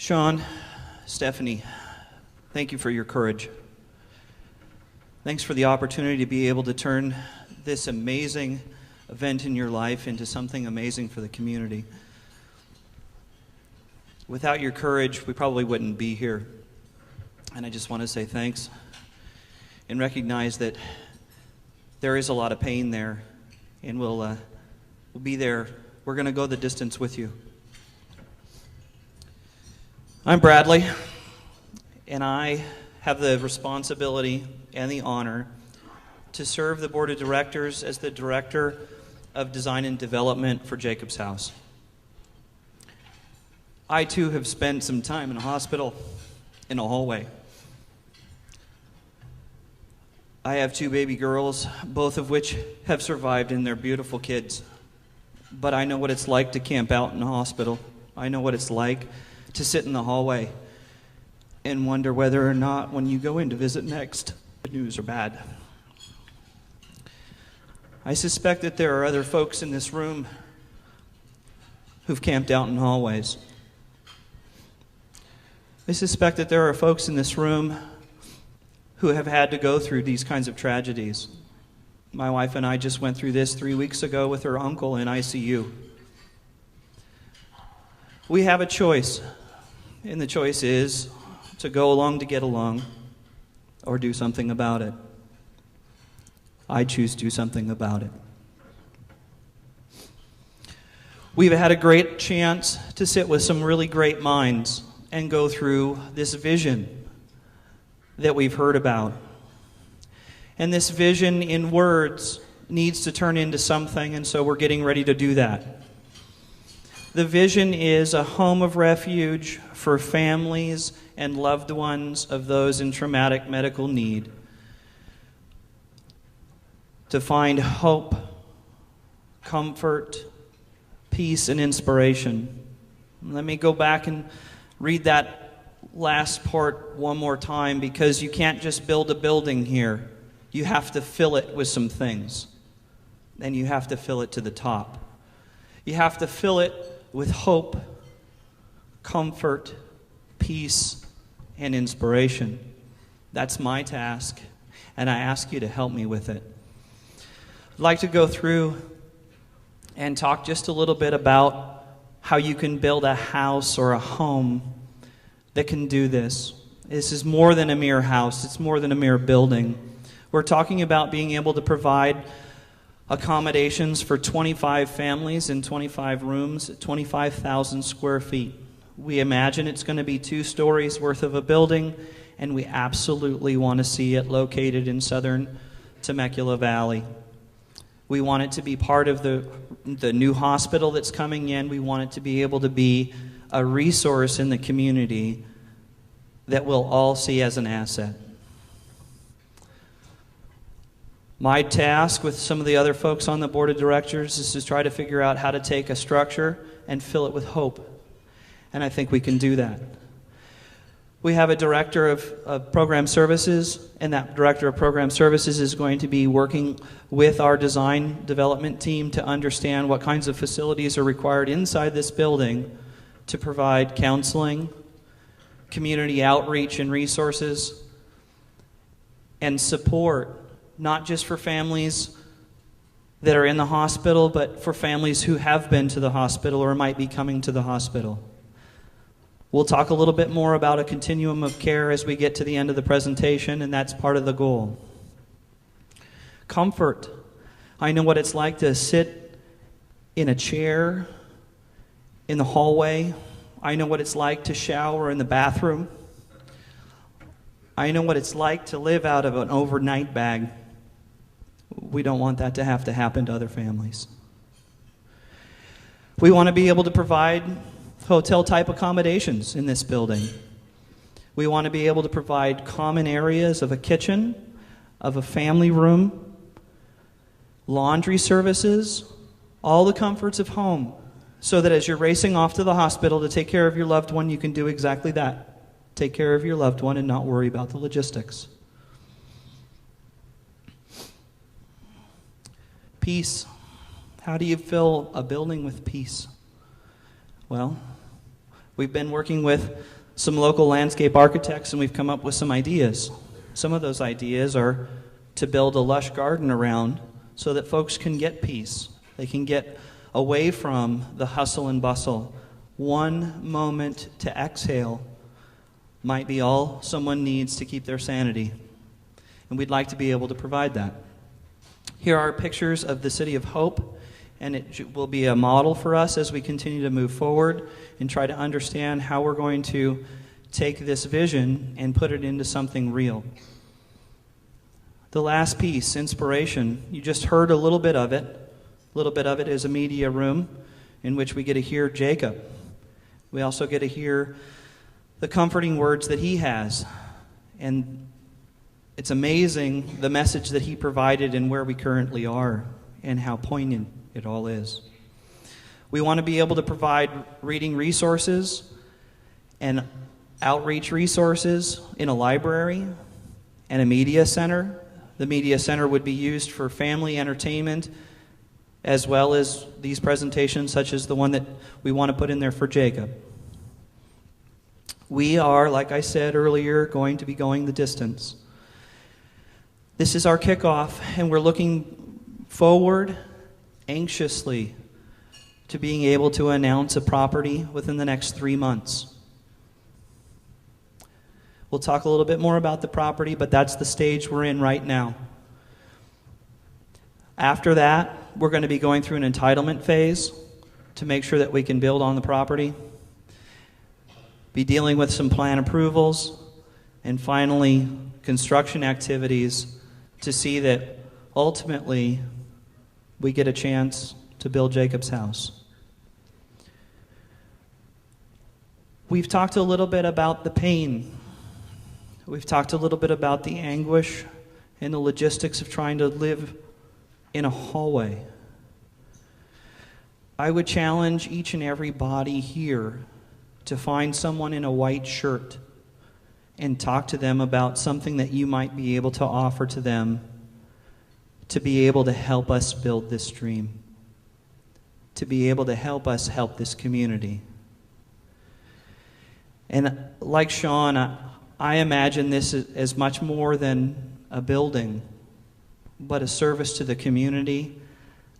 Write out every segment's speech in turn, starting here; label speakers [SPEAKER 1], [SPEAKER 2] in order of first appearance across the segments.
[SPEAKER 1] Sean, Stephanie, thank you for your courage. Thanks for the opportunity to be able to turn this amazing event in your life into something amazing for the community. Without your courage, we probably wouldn't be here. And I just want to say thanks and recognize that there is a lot of pain there, and we'll be there. We're going to go the distance with you. I'm Bradley, and I have the responsibility and the honor to serve the board of directors as the director of design and development for Jacob's House. I too have spent some time in a hospital, in a hallway. I have 2 baby girls, both of which have survived, and they're beautiful kids. But I know what it's like to camp out in a hospital. I know what it's like to sit in the hallway and wonder whether or not when you go in to visit next, good news or bad. I suspect that there are other folks in this room who've camped out in hallways. I suspect that there are folks in this room who have had to go through these kinds of tragedies. My wife and I just went through this 3 weeks ago with her uncle in ICU. We have a choice, and the choice is to go along to get along or do something about it. I choose to do something about it. We've had a great chance to sit with some really great minds and go through this vision that we've heard about. And this vision in words needs to turn into something, and so we're getting ready to do that. The vision is a home of refuge for families and loved ones of those in traumatic medical need, to find hope, comfort, peace, and inspiration. Let me go back and read that last part one more time, because you can't just build a building here. You have to fill it with some things, and you have to fill it to the top. You have to fill it with hope, comfort, peace, and inspiration. That's my task, and I ask you to help me with it. I'd like to go through and talk just a little bit about how you can build a house or a home that can do this. This is more than a mere house. It's more than a mere building. We're talking about being able to provide accommodations for 25 families in 25 rooms at 25,000 square feet. We imagine it's going to be 2 stories worth of a building, and we absolutely want to see it located in southern Temecula Valley. We want it to be part of the new hospital that's coming in. We want it to be able to be a resource in the community that we'll all see as an asset. My task with some of the other folks on the board of directors is to try to figure out how to take a structure and fill it with hope. And I think we can do that. We have a director of program services, and that director of program services is going to be working with our design development team to understand what kinds of facilities are required inside this building to provide counseling, community outreach and resources, and support, not just for families that are in the hospital, but for families who have been to the hospital or might be coming to the hospital. We'll talk a little bit more about a continuum of care as we get to the end of the presentation, and that's part of the goal. Comfort. I know what it's like to sit in a chair in the hallway. I know what it's like to shower in the bathroom. I know what it's like to live out of an overnight bag. We don't want that to have to happen to other families. We want to be able to provide hotel-type accommodations in this building. We want to be able to provide common areas of a kitchen, of a family room, laundry services, all the comforts of home, so that as you're racing off to the hospital to take care of your loved one, you can do exactly that. Take care of your loved one and not worry about the logistics. Peace. How do you fill a building with peace? Well, We've been working with some local landscape architects, and we've come up with some ideas. Some of those ideas are to build a lush garden around so that folks can get peace. They can get away from the hustle and bustle. One moment to exhale might be all someone needs to keep their sanity. And we'd like to be able to provide that. Here are pictures of the City of Hope, and it will be a model for us as we continue to move forward and try to understand how we're going to take this vision and put it into something real. The last piece, inspiration, you just heard a little bit of it. A little bit of it is a media room in which we get to hear Jacob. We also get to hear the comforting words that he has. And it's amazing the message that he provided and where we currently are and how poignant it all is. We want to be able to provide reading resources and outreach resources in a library and a media center. The media center would be used for family entertainment as well as these presentations such as the one that we want to put in there for Jacob. We are, like I said earlier, going to be going the distance. This is our kickoff, and we're looking forward anxiously to being able to announce a property within the next 3 months. We'll talk a little bit more about the property, but that's the stage we're in right now. After that, we're going to be going through an entitlement phase to make sure that we can build on the property, be dealing with some plan approvals, and finally, construction activities to see that ultimately we get a chance to build Jacob's house. We've talked a little bit about the pain. We've talked a little bit about the anguish and the logistics of trying to live in a hallway. I would challenge each and every body here to find someone in a white shirt and talk to them about something that you might be able to offer to them to be able to help us build this dream, to be able to help us help this community. And like Sean, I imagine this as much more than a building, but a service to the community,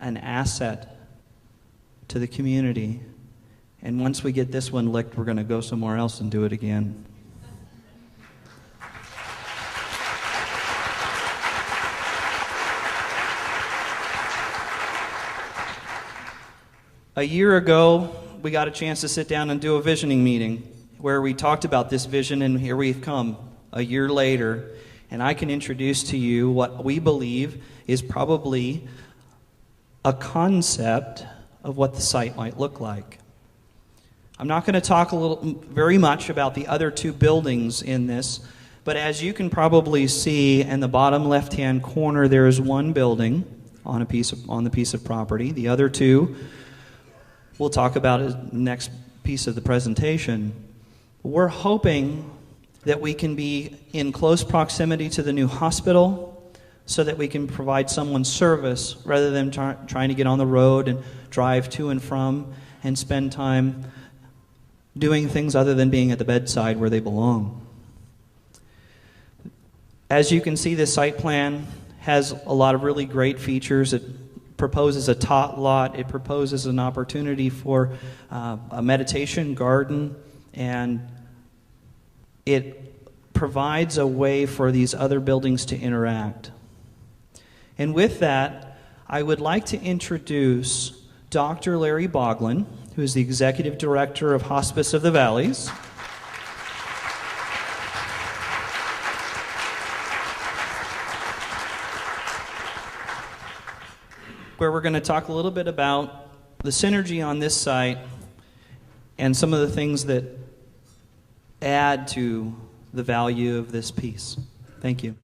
[SPEAKER 1] an asset to the community. And once we get this one licked, we're going to go somewhere else and do it again. A year ago, we got a chance to sit down and do a visioning meeting where we talked about this vision, and here we've come a year later, and I can introduce to you what we believe is probably a concept of what the site might look like. I'm not going to talk very much about the other two buildings in this, but as you can probably see in the bottom left-hand corner, there is one building on the piece of property. The other two we'll talk about as the next piece of the presentation. We're hoping that we can be in close proximity to the new hospital so that we can provide someone service rather than trying to get on the road and drive to and from and spend time doing things other than being at the bedside where they belong. As you can see, this site plan has a lot of really great features. It proposes a tot lot. It proposes an opportunity for a meditation garden, and it provides a way for these other buildings to interact. And with that, I would like to introduce Dr. Larry Boglin, who is the Executive Director of Hospice of the Valleys. Where we're going to talk a little bit about the synergy on this site and some of the things that add to the value of this piece. Thank you.